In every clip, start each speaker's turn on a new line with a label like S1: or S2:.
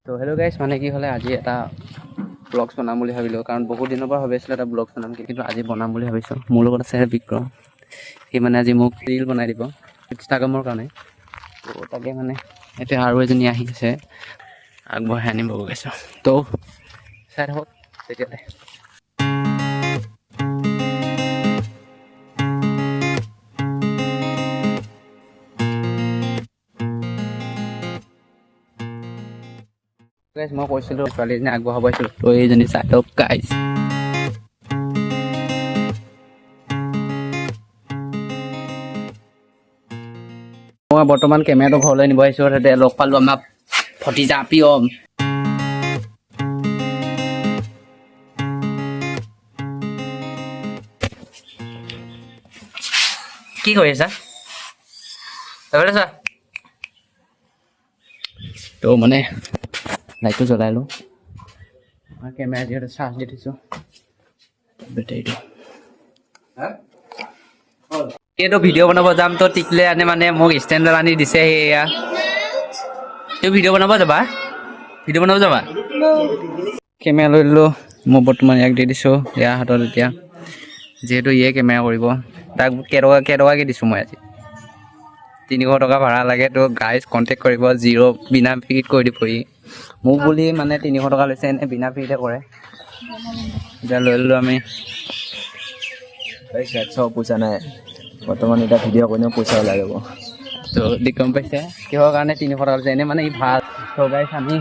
S1: তো হেল্ল' গাইছ, মানে কি হ'লে আজি এটা ব্লগছ বনাম বুলি ভাবিলোঁ, কাৰণ বহুত দিনৰ পৰা ভাবি আছিলোঁ এটা ব্লগছ বনাম, কিন্তু আজি বনাম বুলি ভাবিছোঁ। মোৰ লগত আছে বিক্ৰম, সি মানে আজি মোক ৰীল বনাই দিব ইনষ্টাগ্ৰামৰ কাৰণে। তো তাকে মানে এতিয়া আৰু এজনী আহি আছে, আগবঢ়াই আনিব গৈছোঁ। তো চাই থাকক তেতিয়ালৈ। গাইছ, মই কৈছিলোঁ ছোৱালীজনী আগবঢ়াব আহিছিলোঁ, তো এইজনী চাই লওক গাইছ। মই বৰ্তমান কেমেৰাটো ঘৰলৈ নিব আহিছোঁ, তাতে লগ পালোঁ আমাৰ ভতিজা প্ৰিয়ম। কি কৰি আছা? এবাৰ চা। তো মানে লাইটটো জ্বলাই লওঁ, কেমেৰা যিহেতু চাৰ্জ দি থৈছোঁ বেটেৰীটো। এইটো ভিডিঅ' বনাব যাম, তো টিকলে আনে মানে মোক ষ্টেণ্ডাৰ্ড আনি দিছে। সেয়া তুমি ভিডিঅ' বনাব যাবা? ভিডিঅ' বনাব যাবা? কেমেৰা লৈ ল'লোঁ, মই বৰ্তমান ইয়াক দি দিছোঁ ইয়াৰ হাতত। এতিয়া যিহেতু ইয়ে কেমেৰা কৰিব, তাক কেইটকাকৈ দিছোঁ মই আজি 300 টকা ভাড়া লাগে। তো গাইজ কণ্টেক্ট কৰিব, বিনা ফ্ৰীত কৰি দিবহি মোক বুলি। মানে 300 টকা লৈছে, এনে বিনা ফ্ৰীতে কৰে। এতিয়া লৈ ল'লোঁ আমি।
S2: চব পইচা নাই বৰ্তমান, এতিয়া ভিডিঅ' কৰিলেও পইচা ওলাই যাব।
S1: তো গম পাইছে কিহৰ কাৰণে 300 টকা লৈছে, এনেই মানে ই ভাল। তো গাইজ আমি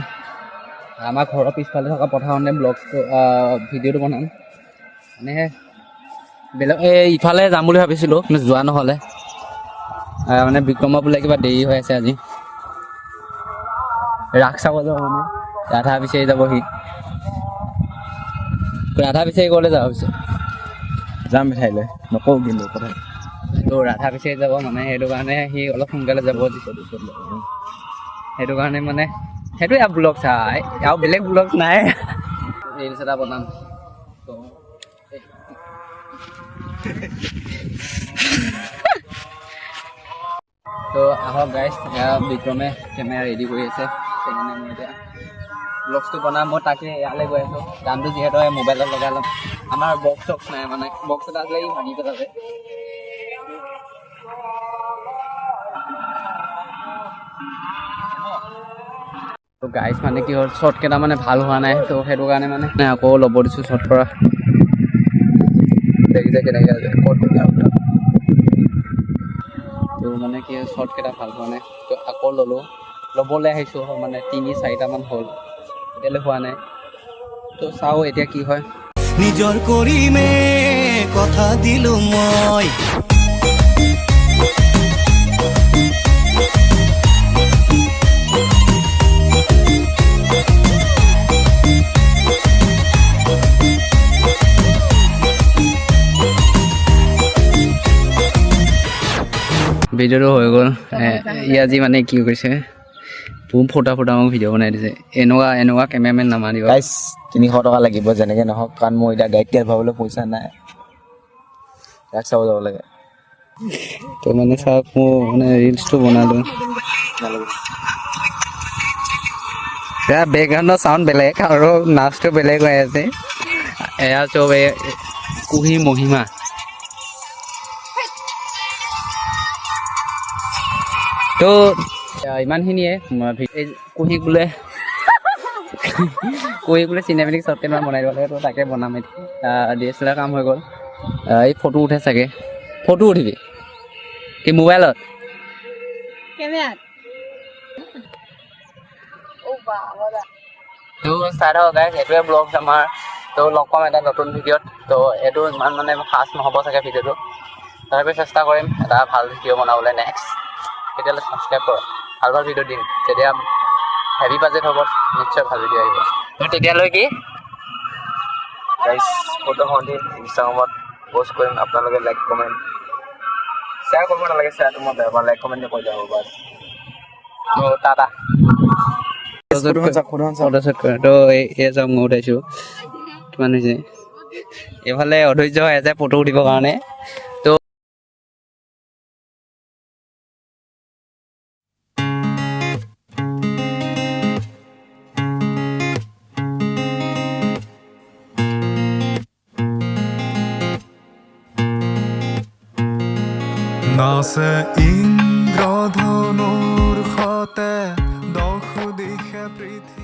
S1: আমাৰ ঘৰৰ পিছফালে থকা পথাৰখনে ভিডিঅ'টো বনাম। মানে বেলেগ ইফালে যাম বুলি ভাবিছিলোঁ, কিন্তু যোৱা নহ'লে। মানে বিক্ৰমৰ বোলে কিবা দেৰি হৈ আছে আজি, ৰাস চাব যাব। মানে ৰাধা বিচাৰি যাব, সি ৰাধা বিচাৰি ক'লৈ যাব পিছে?
S2: যাম মিঠাইলৈ নকওঁ কিন্তু কথা।
S1: তো ৰাধা বিচাৰি যাব, মানে সেইটো কাৰণে সি অলপ সোনকালে যাব। সেইটো কাৰণে মানে সেইটোৱে আৰু ব্লগ চাই, আৰু বেলেগ ব্লগ নাই। ৰিলছ এটা বনাম। তো আহক গাইজ, বিক্ৰমে কেমেৰা ৰেডি কৰি আছে, সেইকাৰণে মই এতিয়া ব্লগছটো বনাম। মই তাকে ইয়ালৈ গৈ আছোঁ, গানটো যিহেতু মোবাইলত লগাই ল'ম। আমাৰ বক্স চক্স নাই, মানে বক্স এটা আছিলে ভাঙি পেলালে। তো গাইজ মানে কি হ'ল, শ্বৰ্ট কেইটা মানে ভাল হোৱা নাই, তো সেইটো কাৰণে মানে আকৌ ল'ব দিছোঁ শ্বৰ্ট কৰা। দেখিছে কেনেকৈ তো মানে কি শ্বৰ্ট কেইটা ভাল হোৱা নাই, তো আকৌ ল'বলৈ আহিছোঁ। মানে 3-4টামান হ'ল, এতিয়ালৈ হোৱা নাই। তো চাওঁ এতিয়া কি হয়।
S3: নিজৰ কৰিমে কথা দিলো মই,
S1: ভিডিঅ'টো হৈ গ'ল। ই আজি মানে কি কৰিছে, বহুত ফটা মোক ভিডিঅ' বনাই দিছে। এনেকুৱা কেমেৰামেন নামাৰিব।
S2: গাইছ 300 টকা লাগিব যেনেকৈ নহওক, কাৰণ মোৰ এতিয়া গাড়ীত তেল ভৰাবলৈ পইচা নাই। ৰাস চাব যাব লাগে।
S1: তো মানে চাওক, মোৰ মানে ৰিলছটো বনালোঁ। এয়া বেকগ্ৰাউণ্ডৰ চাউণ্ড বেলেগ আৰু নাচটো বেলেগ হৈ আছে। এয়া চব কুহি মহিমা। তো ইমানখিনিয়ে। কুহিক বোলে চিনেমেটিক শ্বৰ্ট কেইটামান বনাই দিব লাগে, তো তাকে বনাম এতিয়া। DSLR কাম হৈ গ'ল। এই ফটো উঠে চাগে, ফটো উঠিবি কি মোবাইলত?
S4: কেমেৰাত
S1: তো চাই থাকক গাইজ, এইটোৱে ব্লগ আমাৰ। তো লগ পাম এটা নতুন ভিডিঅ'ত। তো এইটো ইমান মানে ফাষ্ট নহ'ব চাগে ভিডিঅ'টো, তথাপি চেষ্টা কৰিম এটা ভাল ভিডিঅ' বনাবলৈ নেক্সট। তেতিয়াহ'লে ছাবস্ক্ৰাইব কৰক, ভাল ভিডিঅ' দিম। যেতিয়া হেভি বাজেট হ'ব, নিশ্চয় ভাল ভিডিঅ' আহিব। তো তেতিয়ালৈ কি
S2: গাইছ ফটোখন দি ইনষ্টাগ্ৰামত পষ্ট কৰিম, আপোনালোকে লাইক কমেণ্ট শ্বেয়াৰ কৰিব নালাগে। শ্বেয়াৰটো মই বেয়া পাওঁ, লাইক কমেণ্ট কৰি যাব বাছ।
S1: তো টাটা। ফটোশ্বুট কৰে। তো এই চাওক মই উঠাইছোঁ, কিমান হৈছে। এইফালে অধৈৰ্য হৈ আছে ফটো উঠিবৰ কাৰণে।
S5: নাচে ইন্দ্ৰধনুৰ সতে দশ দিশে পৃথিৱী